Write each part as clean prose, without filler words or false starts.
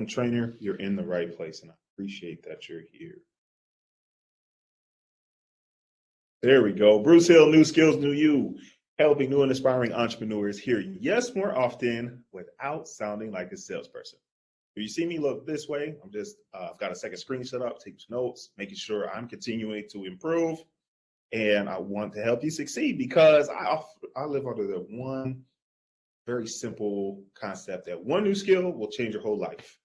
trainer, you're in the right place, and I appreciate that you're here. There we go. Bruce Hill, New Skills, New You, helping new and aspiring entrepreneurs hear yes more often without sounding like a salesperson. If you see me look this way, I've got a second screen set up, taking notes, making sure I'm continuing to improve, and I want to help you succeed because I live under the one very simple concept that one new skill will change your whole life.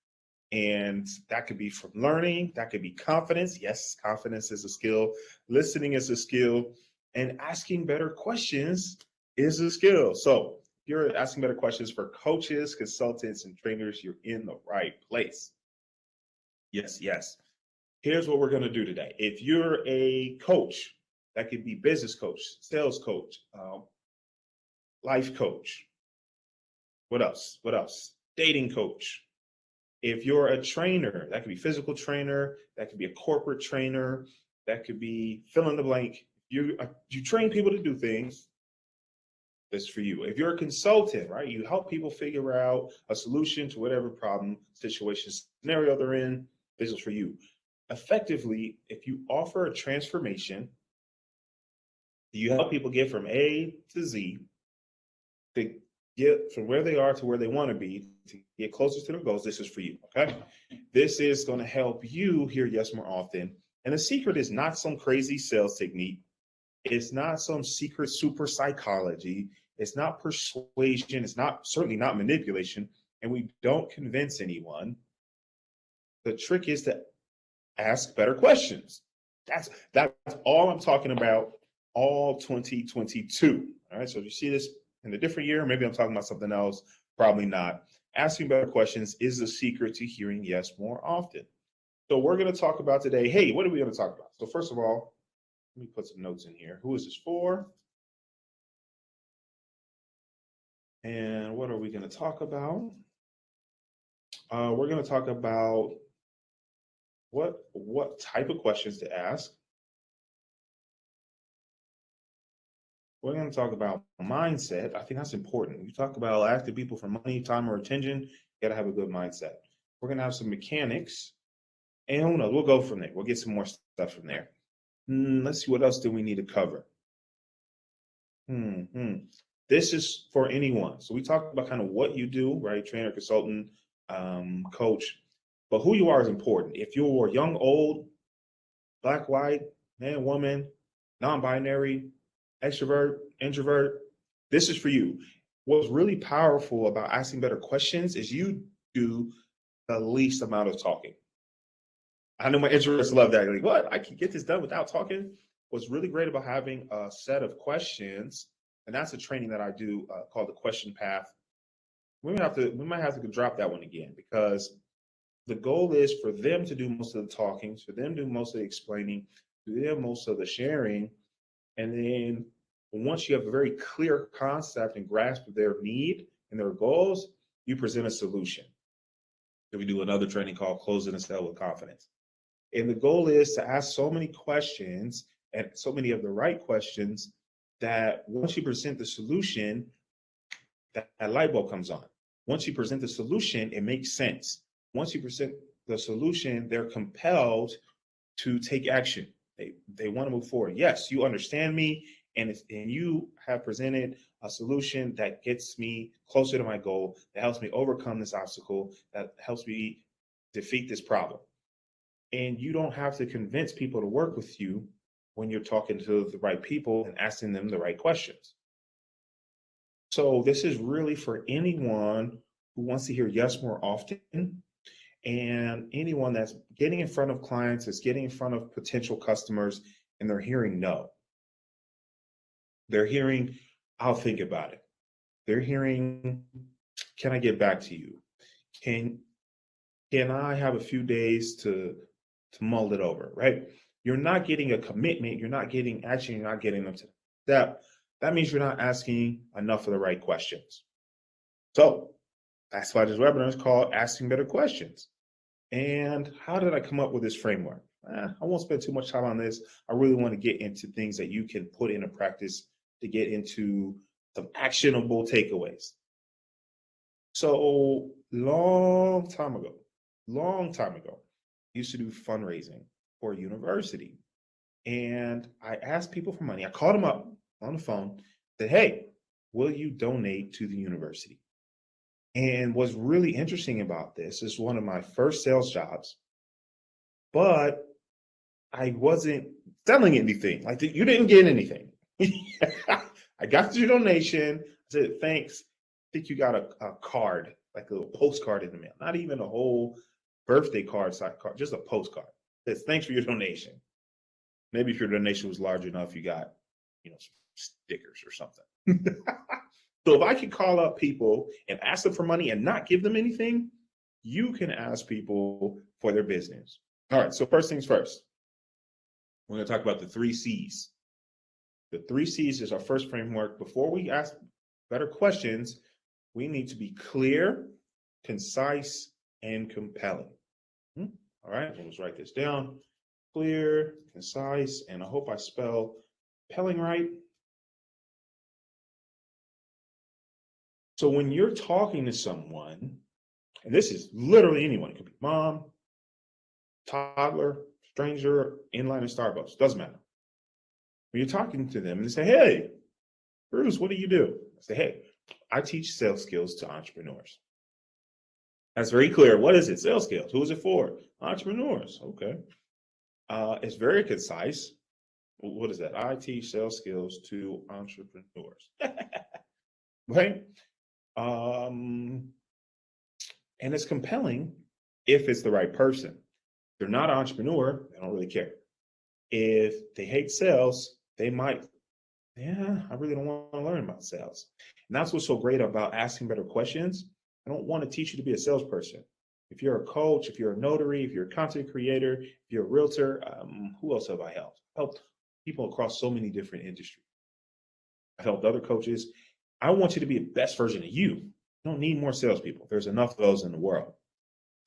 And that could be from learning, that could be confidence. Yes, confidence is a skill. Listening is a skill. And asking better questions is a skill. So if you're asking better questions for coaches, consultants, and trainers, you're in the right place. Yes, yes. Here's what we're going to do today. If you're a coach, that could be business coach, sales coach, life coach. What else? What else? Dating coach. If you're a trainer, that could be physical trainer, that could be a corporate trainer, that could be fill in the blank. You train people to do things. This is for you. If you're a consultant, right, you help people figure out a solution to whatever problem, situation, scenario they're in. This is for you. Effectively, if you offer a transformation, you help people get from A to Z, to get from where they are to where they want to be, to get closer to their goals. This is for you, okay? This is going to help you hear yes more often. And the secret is not some crazy sales technique. It's not some secret super psychology. It's not persuasion. It's certainly not manipulation. And we don't convince anyone. The trick is to ask better questions. That's all I'm talking about all 2022. All right. So if you see this in a different year, maybe I'm talking about something else. Probably not. Asking better questions is the secret to hearing yes more often. So we're going to talk about today. Hey, what are we going to talk about? So first of all, let me put some notes in here. Who is this for? And what are we going to talk about? We're going to talk about what type of questions to ask. We're going to talk about mindset. I think that's important. You talk about asking people for money, time, or attention, you got to have a good mindset. We're going to have some mechanics, and who knows, we'll go from there. We'll get some more stuff from there. Let's see, what else do we need to cover? This is for anyone. So we talked about kind of what you do, right? Trainer, consultant, coach, but who you are is important. If you're young, old, black, white, man, woman, non-binary, extrovert, introvert, this is for you. What's really powerful about asking better questions is you do the least amount of talking. I know my introverts love that. Like, what? I can get this done without talking? What's really great about having a set of questions, and that's a training that I do called the question path. We might have to drop that one again, because the goal is for them to do most of the talking, for them to do most of the explaining, to them most of the sharing. And then once you have a very clear concept and grasp of their need and their goals, you present a solution. So we do another training called Closing a Sale with Confidence. And the goal is to ask so many questions, and so many of the right questions, that once you present the solution, that light bulb comes on. Once you present the solution, it makes sense. Once you present the solution, they're compelled to take action. They want to move forward. Yes, you understand me, and you have presented a solution that gets me closer to my goal, that helps me overcome this obstacle, that helps me defeat this problem. And you don't have to convince people to work with you when you're talking to the right people and asking them the right questions. So this is really for anyone who wants to hear yes more often, and anyone that's getting in front of clients, is getting in front of potential customers, and they're hearing no. They're hearing, I'll think about it. They're hearing, can I get back to you? Can I have a few days to mull it over, right? You're not getting a commitment, you're not getting action, you're not getting them to step. That means you're not asking enough of the right questions. So that's why this webinar is called Asking Better Questions. And how did I come up with this framework? I won't spend too much time on this. I really want to get into things that you can put into practice to get into some actionable takeaways. So long time ago, long time ago, I used to do fundraising for a university. And I asked people for money. I called them up on the phone, said, hey, will you donate to the university? And what's really interesting about this is one of my first sales jobs, but I wasn't selling anything. Like you didn't get anything. I got your donation. I said, thanks. I think you got a card, like a little postcard in the mail. Not even a whole birthday card, side card, just a postcard. It says, thanks for your donation. Maybe if your donation was large enough, you got, some stickers or something. So if I can call up people and ask them for money and not give them anything, you can ask people for their business. All right, so first things first. We're going to talk about the 3 C's. The 3 C's is our first framework. Before we ask better questions, we need to be clear, concise, and compelling. All right, let's write this down. Clear, concise, and I hope I spell compelling right. So when you're talking to someone, and this is literally anyone, it could be mom, toddler, stranger, in line at Starbucks, doesn't matter. When you're talking to them and they say, hey, Bruce, what do you do? I say, hey, I teach sales skills to entrepreneurs. That's very clear. What is it? Sales skills. Who is it for? Entrepreneurs. Okay. It's very concise. What is that? I teach sales skills to entrepreneurs. Right? And it's compelling if it's the right person. If they're not an entrepreneur, they don't really care. If they hate sales, they might, I really don't want to learn about sales. And that's what's so great about asking better questions. I don't want to teach you to be a salesperson. If you're a coach, if you're a notary, if you're a content creator, if you're a realtor, who else have I helped? I've helped people across so many different industries. I've helped other coaches. I want you to be the best version of you. You don't need more salespeople. There's enough of those in the world.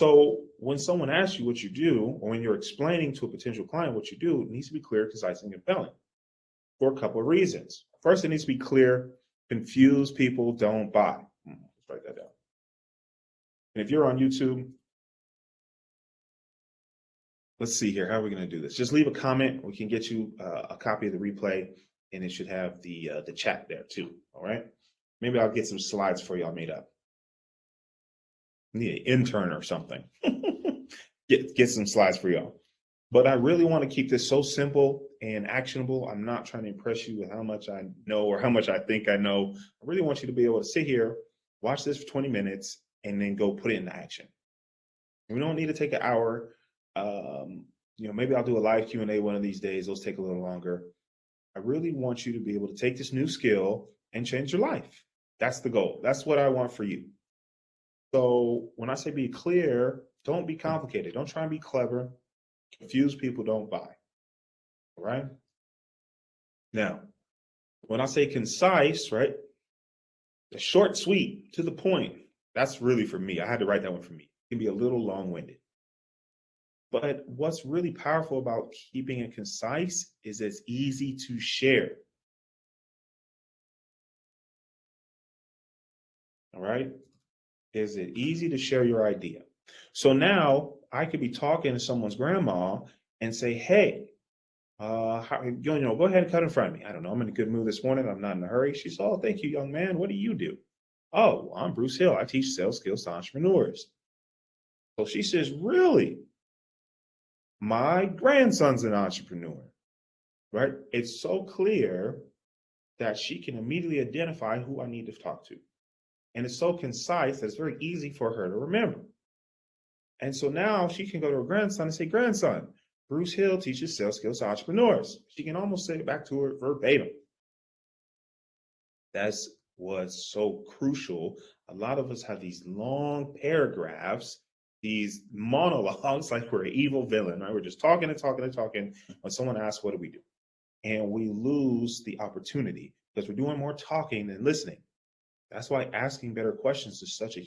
So when someone asks you what you do, or when you're explaining to a potential client what you do, it needs to be clear, concise, and compelling for a couple of reasons. First, it needs to be clear. Confused people don't buy. Let's write that down. And if you're on YouTube, let's see here. How are we going to do this? Just leave a comment. We can get you a copy of the replay, and it should have the chat there too. All right. Maybe I'll get some slides for y'all made up. Need an intern or something. get some slides for y'all. But I really want to keep this so simple and actionable. I'm not trying to impress you with how much I know or how much I think I know. I really want you to be able to sit here, watch this for 20 minutes, and then go put it into action. We don't need to take an hour. Maybe I'll do a live Q&A one of these days. Those take a little longer. I really want you to be able to take this new skill and change your life. That's the goal. That's what I want for you. So when I say be clear, don't be complicated. Don't try and be clever. Confused people don't buy. All right? Now, when I say concise, right? The short, sweet, to the point. That's really for me. I had to write that one for me. It can be a little long-winded. But what's really powerful about keeping it concise is it's easy to share. All right? Is it easy to share your idea? So now I could be talking to someone's grandma and say, hey, go ahead and cut in front of me. I don't know. I'm in a good mood this morning. I'm not in a hurry. She said, oh, thank you, young man. What do you do? Oh, I'm Bruce Hill. I teach sales skills to entrepreneurs. So she says, really? My grandson's an entrepreneur, right? It's so clear that she can immediately identify who I need to talk to. And it's so concise that it's very easy for her to remember. And so now she can go to her grandson and say, grandson, Bruce Hill teaches sales skills to entrepreneurs. She can almost say it back to her verbatim. That's what's so crucial. A lot of us have these long paragraphs, these monologues, like we're an evil villain, right? We're just talking and talking and talking. When someone asks, what do we do? And we lose the opportunity because we're doing more talking than listening. That's why asking better questions is such a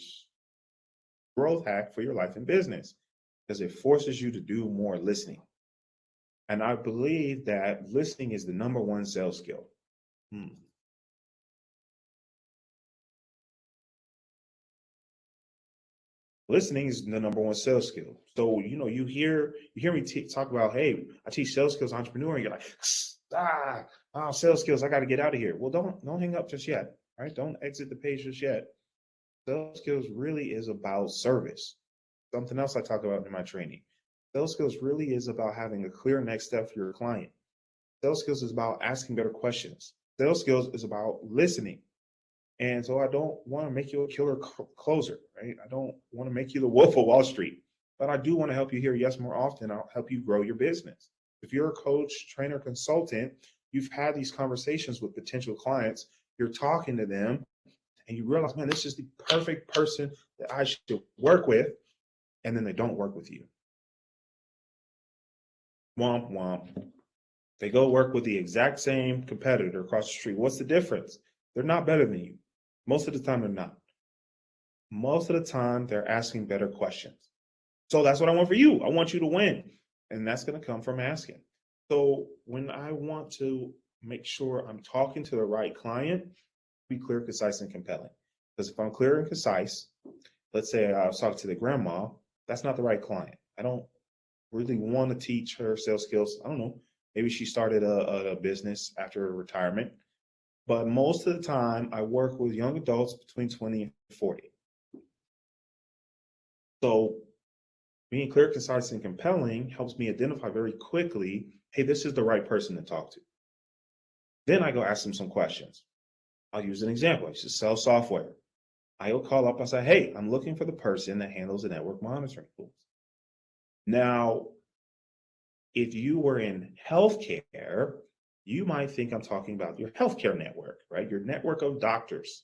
growth hack for your life and business, because it forces you to do more listening. And I believe that listening is the number one sales skill. Listening is the number one sales skill. So, you hear me talk about, hey, I teach sales skills entrepreneur, and you're like, sales skills, I got to get out of here. Well, don't hang up just yet, right? Don't exit the page just yet. Sales skills really is about service. Something else I talk about in my training. Sales skills really is about having a clear next step for your client. Sales skills is about asking better questions. Sales skills is about listening. And so I don't want to make you a killer closer, right? I don't want to make you the Wolf of Wall Street, but I do want to help you hear yes more often. I'll help you grow your business. If you're a coach, trainer, consultant, you've had these conversations with potential clients, you're talking to them, and you realize, man, this is the perfect person that I should work with, and then they don't work with you. Womp womp. They go work with the exact same competitor across the street. What's the difference? They're not better than you. Most of the time, they're not. Most of the time, they're asking better questions. So that's what I want for you. I want you to win. And that's going to come from asking. So when I want to make sure I'm talking to the right client, be clear, concise, and compelling. Because if I'm clear and concise, let's say I was talking to the grandma, that's not the right client. I don't really want to teach her sales skills. I don't know. Maybe she started a business after retirement. But most of the time, I work with young adults between 20 and 40. So being clear, concise, and compelling helps me identify very quickly, hey, this is the right person to talk to. Then I go ask them some questions. I'll use an example. I used to sell software. I'll call up and say, hey, I'm looking for the person that handles the network monitoring tools. Now, if you were in healthcare, you might think I'm talking about your healthcare network, right? Your network of doctors.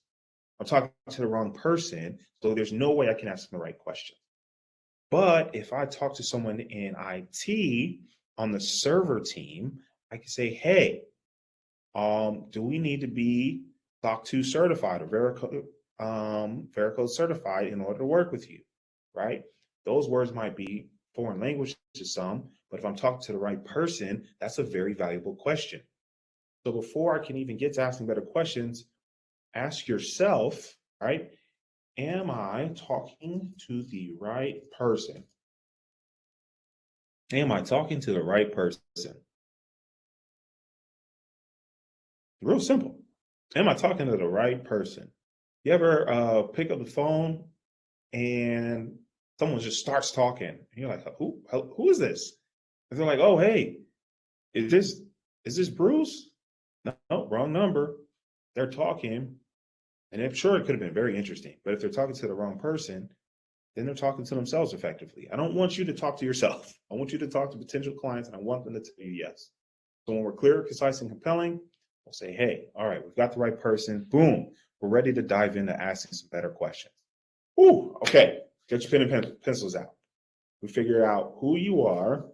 I'm talking to the wrong person, so there's no way I can ask them the right question. But if I talk to someone in IT on the server team, I can say, hey, do we need to be SOC 2 certified or Veracode certified in order to work with you, right? Those words might be foreign language to some, but if I'm talking to the right person, that's a very valuable question. So before I can even get to asking better questions, ask yourself, right? Am I talking to the right person? Am I talking to the right person? Real simple. Am I talking to the right person? You ever pick up the phone and someone just starts talking, and you're like, who is this? And they're like, oh, hey, is this Bruce? No, wrong number. They're talking, and I'm sure it could have been very interesting, but if they're talking to the wrong person, then they're talking to themselves effectively. I don't want you to talk to yourself. I want you to talk to potential clients, and I want them to tell you yes. So when we're clear, concise, and compelling, we'll say, hey, all right, we've got the right person. Boom, we're ready to dive into asking some better questions. Ooh, okay, get your pen and pencils out. We figure out who you are.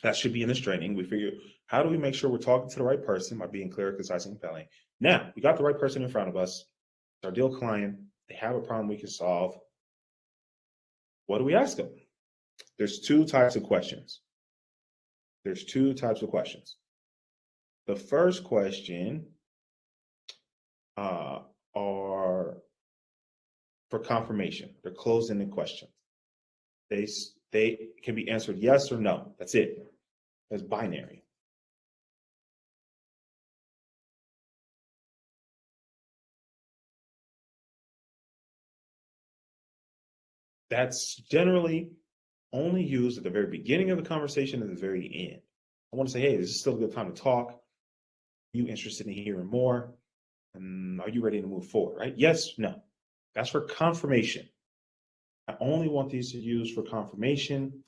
That should be in this training. We figure, how do we make sure we're talking to the right person by being clear, concise, and compelling? Now, we got the right person in front of us. It's our deal client. They have a problem we can solve. What do we ask them? There's two types of questions. The first question are for confirmation. They're closed-ended questions. They can be answered yes or no. That's it. It's binary. That's generally only used at the very beginning of the conversation and the very end. I want to say, hey, this is still a good time to talk. Are you interested in hearing more? And are you ready to move forward, right? Yes, no. That's for confirmation. I only want these to use for confirmation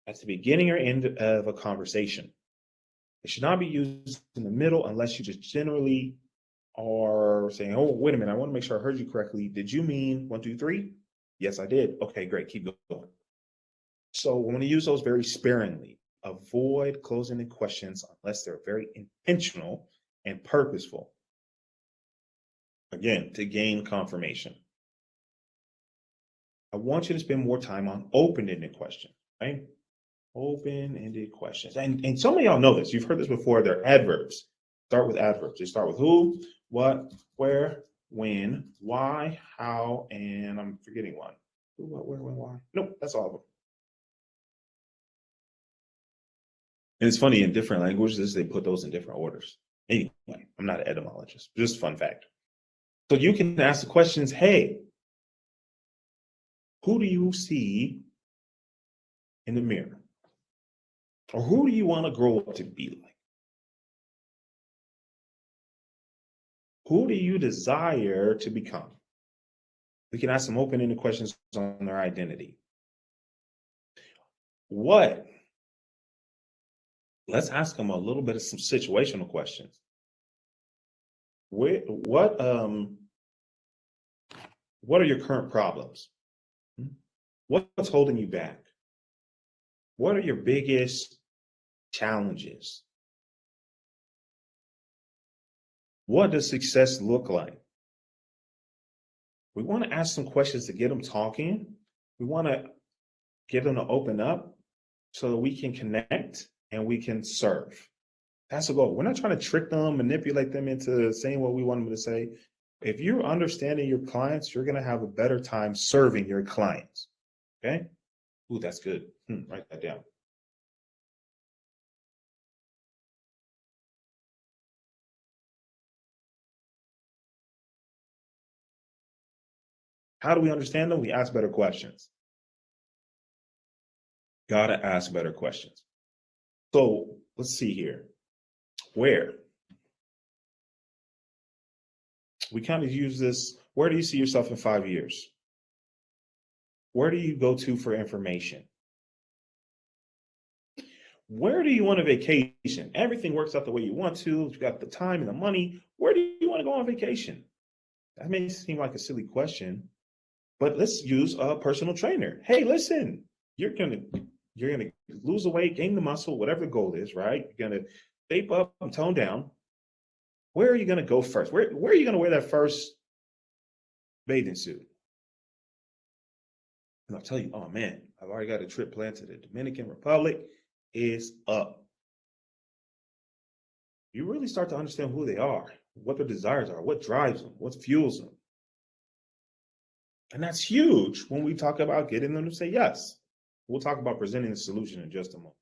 at the beginning or end of a conversation. It should not be used in the middle unless you just generally are saying, oh, wait a minute, I want to make sure I heard you correctly. Did you mean 1, 2, 3? Yes, I did. Okay, great. Keep going. So we want to use those very sparingly. Avoid closing-ended questions unless they're very intentional and purposeful. Again, to gain confirmation. I want you to spend more time on open-ended questions, right? Open-ended questions. And some of y'all know this. You've heard this before. They're adverbs. Start with adverbs. They start with who, what, where, when, why, how, and I'm forgetting one. Who, what, where, when, why. Nope, that's all of them. And it's funny, in different languages, they put those in different orders. Anyway, I'm not an etymologist, just fun fact. So you can ask the questions, hey, who do you see in the mirror? Or who do you want to grow up to be like? Who do you desire to become? We can ask some open-ended questions on their identity. What? Let's ask them a little bit of some situational questions. What are your current problems? What's holding you back? What are your biggest challenges? What does success look like? We want to ask some questions to get them talking. We want to get them to open up so that we can connect and we can serve. That's the goal. We're not trying to trick them, manipulate them into saying what we want them to say. If you're understanding your clients, you're going to have a better time serving your clients. Okay? Ooh, that's good. Write that down. How do we understand them? We ask better questions. Gotta ask better questions. So let's see here. Where? We kind of use this. Where do you see yourself in 5 years? Where do you go to for information? Where do you want a vacation? Everything works out the way you want to. You got the time and the money. Where do you want to go on vacation? That may seem like a silly question, but let's use a personal trainer. Hey, listen, you're gonna lose the weight, gain the muscle, whatever the goal is, right? You're gonna shape up and tone down. Where are you gonna go first? Where are you gonna wear that first bathing suit? And I'll tell you, oh man, I've already got a trip planned to the Dominican Republic. Is up. You really start to understand who they are, what their desires are, what drives them, what fuels them. And that's huge when we talk about getting them to say yes. We'll talk about presenting the solution in just a moment.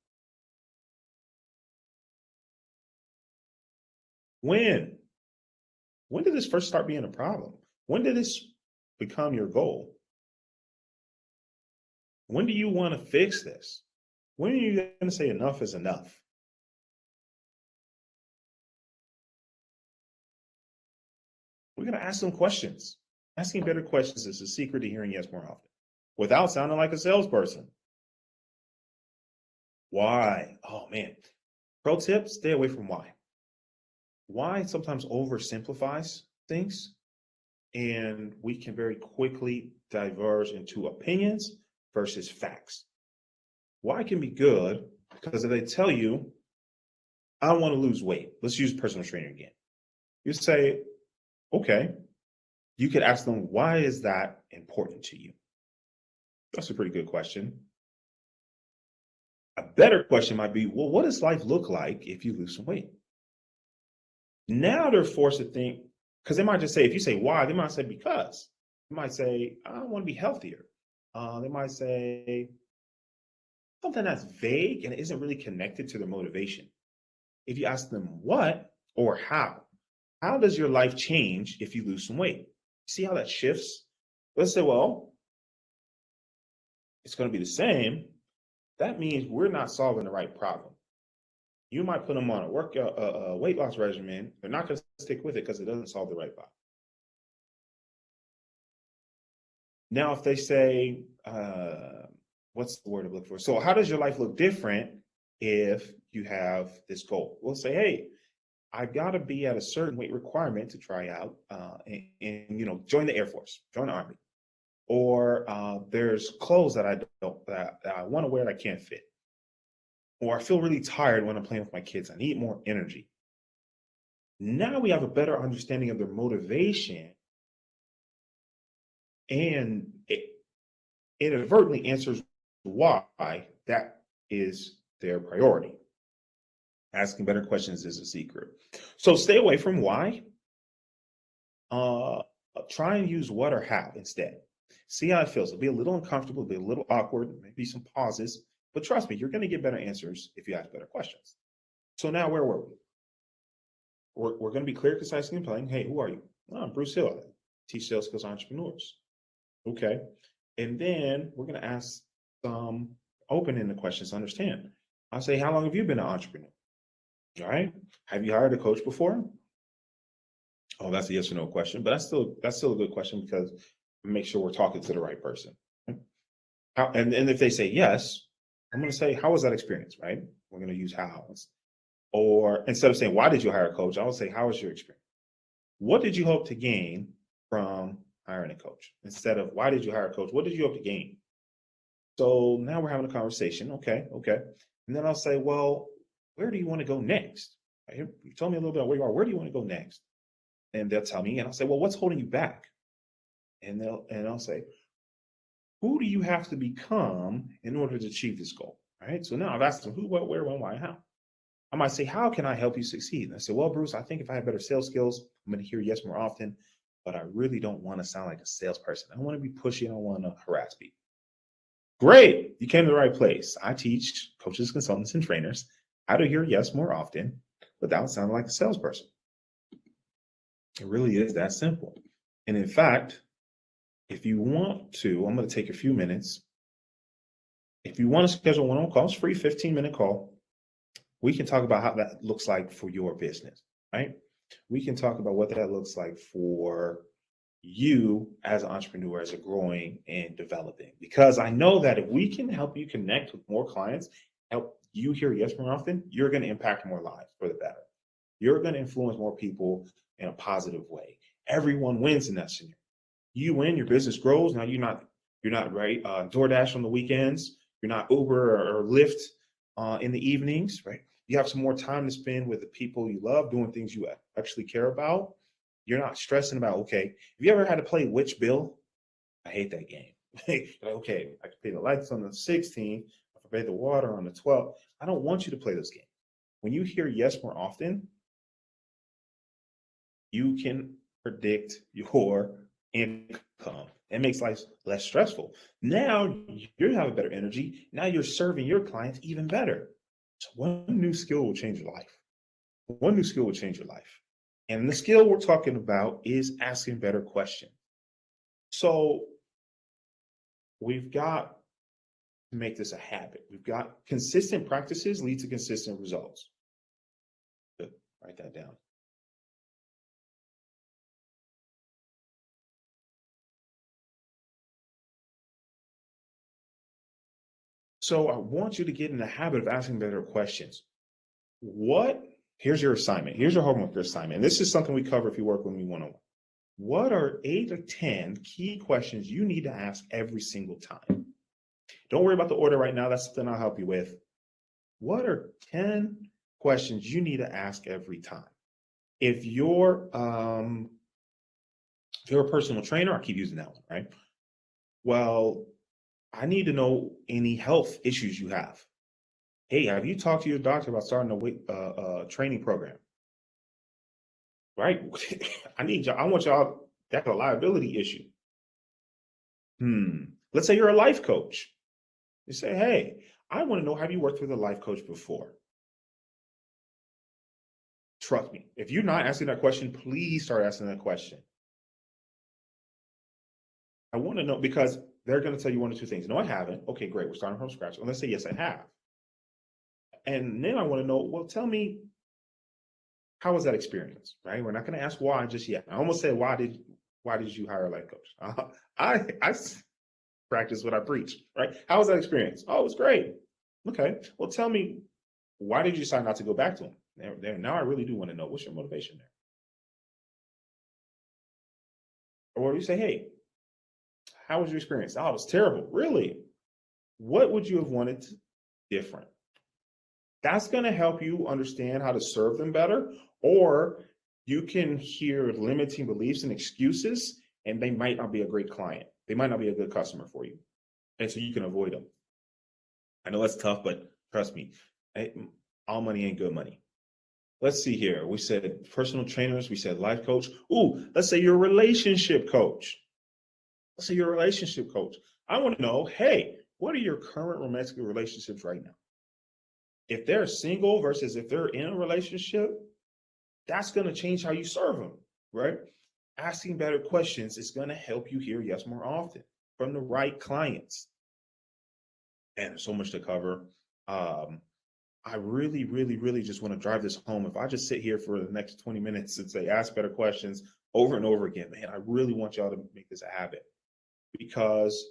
When did this first start being a problem? When did this become your goal? When do you want to fix this? When are you going to say enough is enough? We're going to ask them questions. Asking better questions is the secret to hearing yes more often without sounding like a salesperson. Why? Oh man. Pro tip, stay away from why. Why sometimes oversimplifies things, and we can very quickly diverge into opinions versus facts. Why can be good because if they tell you, I want to lose weight, let's use personal trainer again. You say, okay, you could ask them, why is that important to you? That's a pretty good question. A better question might be, well, what does life look like if you lose some weight? Now they're forced to think, because they might just say, if you say why, they might say because. They might say, I want to be healthier. They might say something that's vague and isn't really connected to their motivation. If you ask them what or how does your life change if you lose some weight? See how that shifts? Let's say, well, it's going to be the same. That means we're not solving the right problem. You might put them on a weight loss regimen. They're not going to stick with it because it doesn't solve the right problem. Now, if they say, what's the word I'm looking for? So how does your life look different if you have this goal? We'll say, hey, I've got to be at a certain weight requirement to try out and join the Air Force, join the Army. Or there's clothes that I want to wear that I can't fit. Or I feel really tired when I'm playing with my kids. I need more energy. Now we have a better understanding of their motivation, and it inadvertently answers why that is their priority. Asking better questions is a secret. So stay away from why. Try and use what or how instead. See how it feels. It'll be a little uncomfortable, it'll be a little awkward, maybe some pauses, but trust me, you're going to get better answers if you ask better questions. So now where were we? We're going to be clear, concise, and compelling. Hey, who are you? Oh, I'm Bruce Hill. I teach sales skills to entrepreneurs. Okay. And then we're going to ask some open-ended questions to understand. I'll say, how long have you been an entrepreneur? All right. Have you hired a coach before? Oh, that's a yes or no question, but that's still a good question because make sure we're talking to the right person. And if they say yes, I'm going to say, how was that experience? Right? We're going to use how. Or instead of saying, why did you hire a coach? I would say, how was your experience? What did you hope to gain from hiring a coach? Instead of, why did you hire a coach? What did you hope to gain? So now we're having a conversation. Okay. And then I'll say, well, where do you want to go next? Right? You told me a little bit about where you are. Where do you want to go next? And they'll tell me, and I'll say, well, what's holding you back? And I'll say, who do you have to become in order to achieve this goal? Right. So now I've asked them who, what, where, when, why, how. I might say, how can I help you succeed? And I say, well, Bruce, I think if I have better sales skills, I'm going to hear yes more often, but I really don't want to sound like a salesperson. I don't want to be pushy. I don't want to harass people. Great. You came to the right place. I teach coaches, consultants, and trainers how to hear yes more often without sounding like a salesperson. It really is that simple. And in fact, if you want to, I'm going to take a few minutes. If you want to schedule one-on-one call, it's free 15-minute call. We can talk about how that looks like for your business, right? We can talk about what that looks like for you as an entrepreneur, as a growing and developing. Because I know that if we can help you connect with more clients, help you hear yes more often, you're going to impact more lives for the better. You're going to influence more people in a positive way. Everyone wins in that scenario. You win, your business grows. Now you're not right. DoorDash on the weekends. You're not Uber or Lyft in the evenings, right? You have some more time to spend with the people you love, doing things you actually care about. You're not stressing about, okay, have you ever had to play which bill? I hate that game. Okay, I can pay the lights on the 16th. I can pay the water on the 12th. I don't want you to play those games. When you hear yes more often, you can predict your income. It makes life less stressful. Now you have a better energy. Now you're serving your clients even better. So one new skill will change your life. One new skill will change your life. And the skill we're talking about is asking better questions. So we've got to make this a habit. We've got consistent practices lead to consistent results. Good. Write that down. So I want you to get in the habit of asking better questions. Here's your assignment. Here's your homework assignment. And this is something we cover if you work with me one-on-one. What are 8 or 10 key questions you need to ask every single time? Don't worry about the order right now. That's something I'll help you with. What are 10 questions you need to ask every time? If you're a personal trainer, I keep using that one, right? Well, I need to know any health issues you have. Hey, have you talked to your doctor about starting a training program? Right? I want y'all, that's a liability issue. Let's say you're a life coach. You say, hey, I want to know, have you worked with a life coach before? Trust me, if you're not asking that question, please start asking that question. I want to know, because they're going to tell you one or two things. No, I haven't. Okay, great. We're starting from scratch. And let's say, yes, I have. And then I want to know, well, tell me, how was that experience, right? We're not going to ask why just yet. I almost said, why did you hire a life coach? I practice what I preach, right? How was that experience? Oh, it was great. Okay. Well, tell me, why did you decide not to go back to him? Now I really do want to know, what's your motivation there? Or you say, hey, how was your experience? Oh, it was terrible. Really? What would you have wanted different? That's going to help you understand how to serve them better. Or you can hear limiting beliefs and excuses, and they might not be a great client. They might not be a good customer for you. And so you can avoid them. I know that's tough, but trust me, all money ain't good money. Let's see here. We said personal trainers. We said life coach. Ooh, let's say you're a relationship coach. Let's say you're a relationship coach. I want to know, hey, what are your current romantic relationships right now? If they're single versus if they're in a relationship, that's going to change how you serve them, right? Asking better questions is going to help you hear yes more often from the right clients. And there's so much to cover. I really, really, really just want to drive this home. If I just sit here for the next 20 minutes and say, ask better questions over and over again, man, I really want y'all to make this a habit, because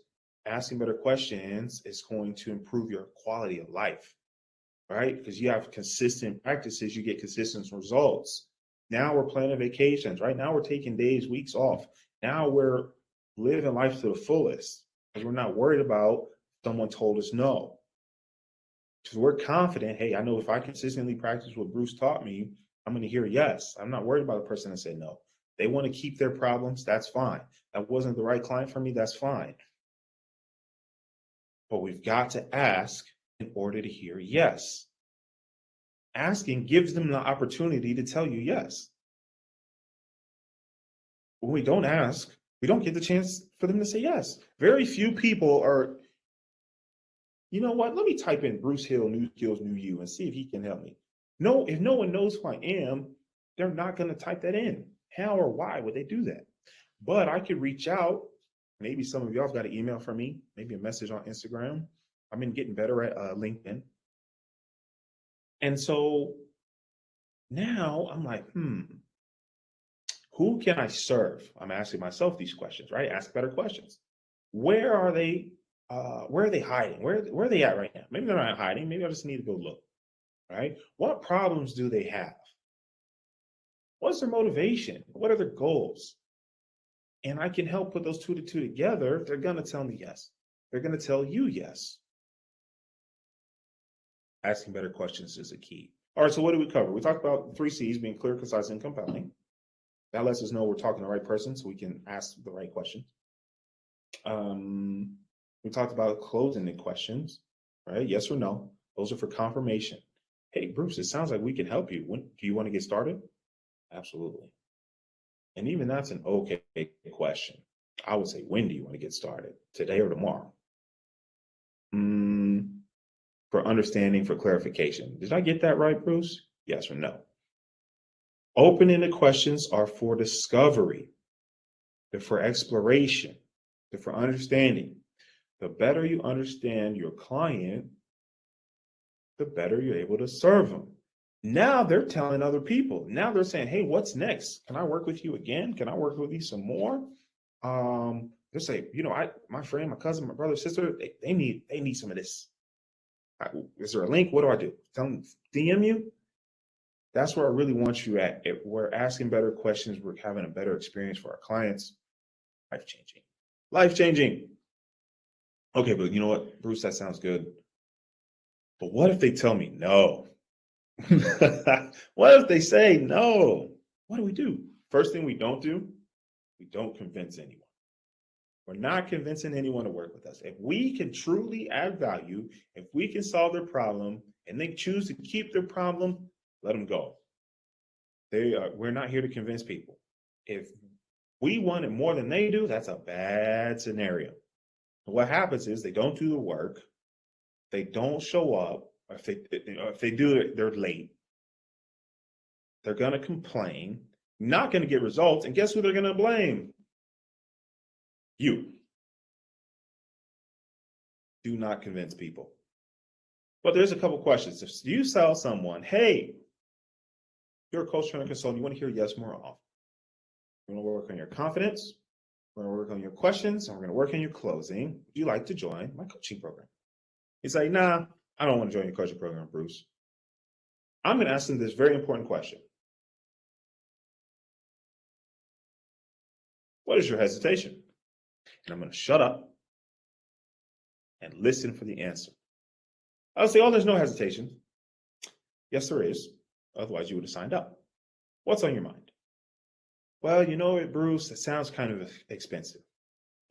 asking better questions is going to improve your quality of life, right? Because you have consistent practices, you get consistent results. Now we're planning vacations, right? Now we're taking days, weeks off. Now we're living life to the fullest because we're not worried about someone told us no. Because we're confident, hey, I know if I consistently practice what Bruce taught me, I'm going to hear yes. I'm not worried about the person that said no. They want to keep their problems, that's fine. That wasn't the right client for me, that's fine. But we've got to ask in order to hear yes. Asking gives them the opportunity to tell you yes. When we don't ask, we don't get the chance for them to say yes. Very few people are, you know what, let me type in Bruce Hill, new skills, new you, and see if he can help me. No, if no one knows who I am, they're not going to type that in. How or why would they do that? But I could reach out. Maybe some of y'all have got an email from me, maybe a message on Instagram. I've been getting better at LinkedIn. And so now I'm like, who can I serve? I'm asking myself these questions, right? Ask better questions. Where are they? Where are they hiding? Where are they at right now? Maybe they're not hiding. Maybe I just need to go look, right? What problems do they have? What's their motivation? What are their goals? And I can help put those two to two together. They're going to tell me yes. They're going to tell you yes. Asking better questions is a key. All right, so what did we cover? We talked about 3 C's, being clear, concise, and compelling. That lets us know we're talking to the right person so we can ask the right questions. We talked about closing the questions, right? Yes or no. Those are for confirmation. Hey, Bruce, it sounds like we can help you. When do you want to get started? Absolutely. And even that's an okay question. I would say, when do you want to get started? Today or tomorrow? For understanding, for clarification. Did I get that right, Bruce? Yes or no? Open-ended questions are for discovery. They're for exploration. They're for understanding. The better you understand your client, the better you're able to serve them. Now they're telling other people. Now they're saying, hey, what's next? Can I work with you again? Can I work with you some more? They're saying, my friend, my cousin, my brother, sister, they need some of this. Is there a link? What do I do? Tell them, DM you? That's where I really want you at. If we're asking better questions, we're having a better experience for our clients. Life-changing. Life-changing. Okay, but you know what, Bruce, that sounds good. But what if they tell me no? What if they say no? What do we do? First thing we don't do, we don't convince anyone. We're not convincing anyone to work with us. If we can truly add value, if we can solve their problem and they choose to keep their problem, let them go. We're not here to convince people. If we want it more than they do, that's a bad scenario. What happens is they don't do the work, they don't show up, or if they do it, they're late. They're going to complain, not going to get results, and guess who they're going to blame? You. Do not convince people. But there's a couple questions. If you tell someone, hey, you're a coach, trainer, consultant, you want to hear yes more often. We're going to work on your confidence. We're going to work on your questions, and we're going to work on your closing. Would you like to join my coaching program? He's like, nah, I don't want to join your coaching program, Bruce. I'm going to ask them this very important question. What is your hesitation? And I'm going to shut up and listen for the answer. I'll say, oh, there's no hesitation. Yes, there is. Otherwise, you would have signed up. What's on your mind? Well, you know it, Bruce, it sounds kind of expensive.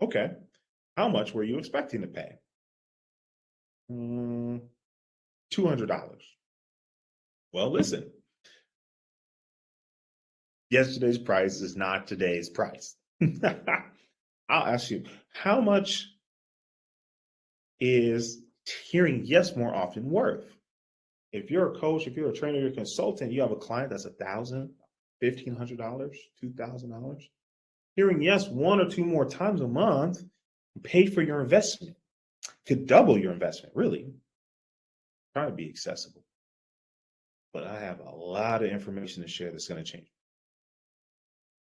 Okay. How much were you expecting to pay? $200. Well, listen. Yesterday's price is not today's price. I'll ask you, how much is hearing yes more often worth? If you're a coach, if you're a trainer, you're a consultant, you have a client that's $1,000, $1,500, $2,000. Hearing yes one or two more times a month pay for your investment, could double your investment, really. Trying to be accessible. But I have a lot of information to share that's going to change.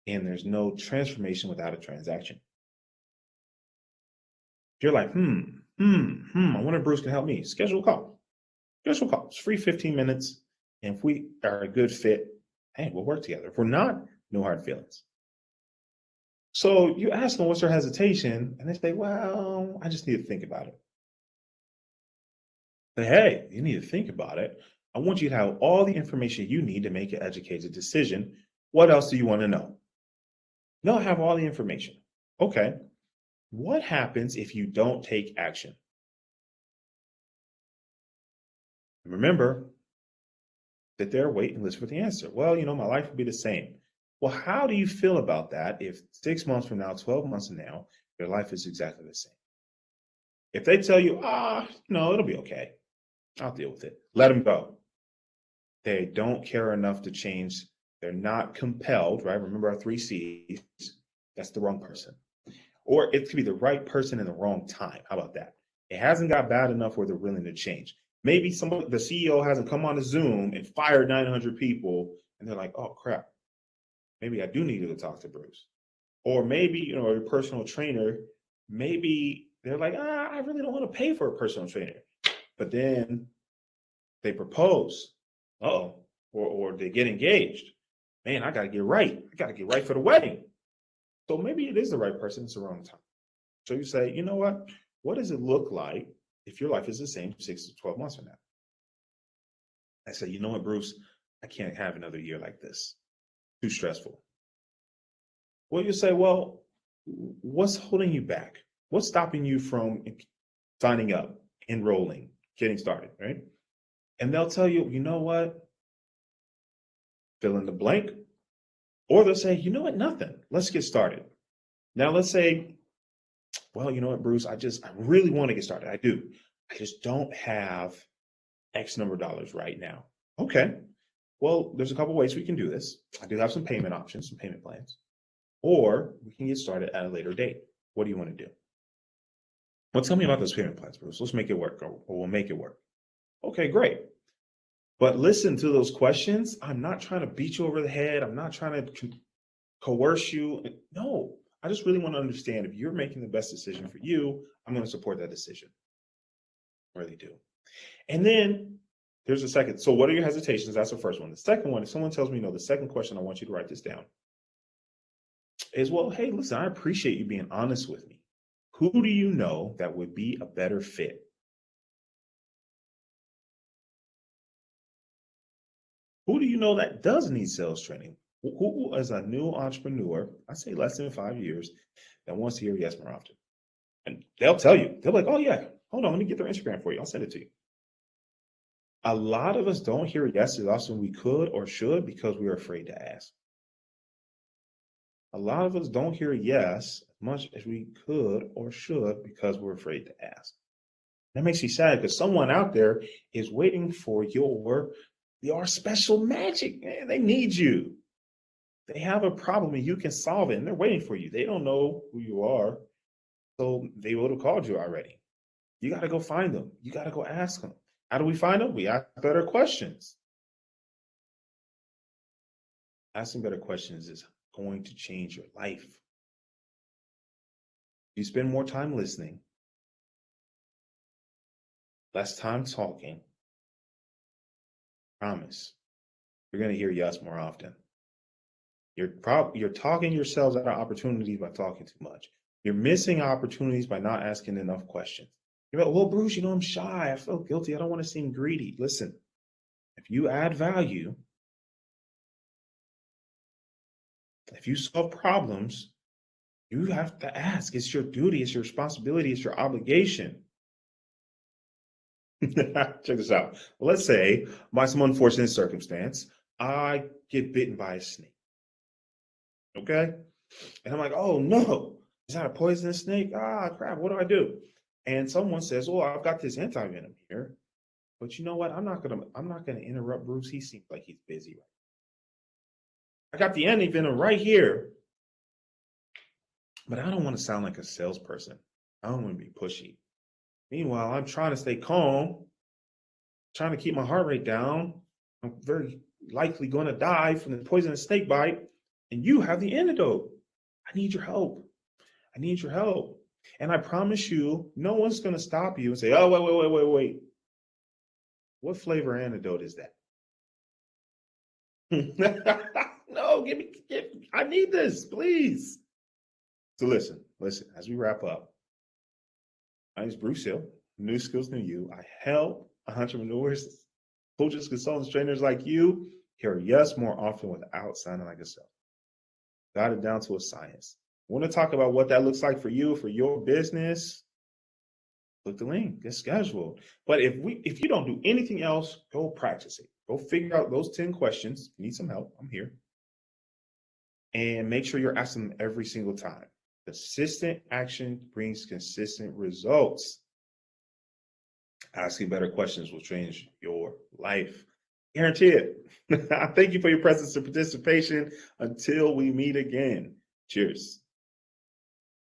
And there's no transformation without a transaction. If you're like, I wonder if Bruce can help me. Schedule a call. Schedule a call. It's free 15 minutes. And if we are a good fit, hey, we'll work together. If we're not, no hard feelings. So you ask them what's their hesitation, and they say, well, I just need to think about it. Say, hey, you need to think about it. I want you to have all the information you need to make an educated decision. What else do you want to know? No, I have all the information. Okay. What happens if you don't take action? Remember that they're waiting list for the answer. Well, my life will be the same. Well, how do you feel about that if 6 months from now, 12 months from now, your life is exactly the same? If they tell you, no, it'll be okay. I'll deal with it. Let them go. They don't care enough to change. They're not compelled, right? Remember our 3 C's. That's the wrong person. Or it could be the right person in the wrong time. How about that? It hasn't got bad enough where they're willing to change. Maybe the CEO hasn't come on a Zoom and fired 900 people, and they're like, oh, crap. Maybe I do need to talk to Bruce. Or maybe, a personal trainer, maybe they're like, I really don't want to pay for a personal trainer. But then they propose, or they get engaged. Man, I got to get right. I got to get right for the wedding. So maybe it is the right person. It's the wrong time. So you say, you know what? What does it look like if your life is the same 6 to 12 months from now? I say, you know what, Bruce? I can't have another year like this. Too stressful. Well, you say, well, what's holding you back? What's stopping you from signing up, enrolling, getting started, right? And they'll tell you, you know what? Fill in the blank. Or they'll say, you know what? Nothing. Let's get started. Now, let's say, well, you know what, Bruce? I really want to get started. I do. I just don't have X number of dollars right now. Okay. Well, there's a couple ways we can do this. I do have some payment options, some payment plans. Or we can get started at a later date. What do you want to do? Well, tell me about those payment plans, Bruce. Let's make it work, or we'll make it work. Okay, great. But listen to those questions. I'm not trying to beat you over the head. I'm not trying to coerce you. No, I just really want to understand if you're making the best decision for you, I'm going to support that decision. I really do. And then there's a second. So what are your hesitations? That's the first one. The second one, if someone tells me no, the second question, I want you to write this down, is, well, hey, listen, I appreciate you being honest with me. Who do you know that would be a better fit? Who do you know that does need sales training? Who is a new entrepreneur, I say less than 5 years, that wants to hear yes more often? And they'll tell you, they'll be like, oh yeah, hold on, let me get their Instagram for you. I'll send it to you. A lot of us don't hear yes as often as we could or should because we're afraid to ask. A lot of us don't hear yes as much as we could or should because we're afraid to ask. That makes me sad because someone out there is waiting for your special magic. Man, they need you. They have a problem and you can solve it, and they're waiting for you. They don't know who you are, so they would have called you already. You got to go find them. You got to go ask them. How do we find them? We ask better questions. Asking better questions is going to change your life. You spend more time listening, less time talking. Promise, you're going to hear yes more often. You're talking yourselves out of opportunities by talking too much. You're missing opportunities by not asking enough questions. You're like, well, Bruce, I'm shy. I feel guilty. I don't want to seem greedy. Listen, if you add value, if you solve problems, you have to ask. It's your duty. It's your responsibility. It's your obligation. Check this out. Let's say by some unfortunate circumstance, I get bitten by a snake. Okay. And I'm like, oh no. Is that a poisonous snake? Ah, crap. What do I do? And someone says, "Oh, I've got this anti-venom here." But you know what? I'm not gonna interrupt Bruce. He seems like he's busy. I got the anti-venom right here. But I don't want to sound like a salesperson. I don't want to be pushy. Meanwhile, I'm trying to stay calm, trying to keep my heart rate down. I'm very likely going to die from the poisonous snake bite. And you have the antidote. I need your help. I need your help. And I promise you, no one's going to stop you and say, "Oh, wait. What flavor antidote is that?" No, I need this, please. So listen, as we wrap up, my name is Bruce Hill, New Skills, New You. I help entrepreneurs, coaches, consultants, trainers like you hear yes more often without sounding like a sales. Got it down to a science. Want to talk about what that looks like for you, for your business? Click the link, get scheduled. But if you don't do anything else, go practice it. Go figure out those 10 questions. Need some help? I'm here. And make sure you're asking them every single time. Consistent action brings consistent results. Asking better questions will change your life. Guarantee it. Thank you for your presence and participation. Until we meet again. Cheers.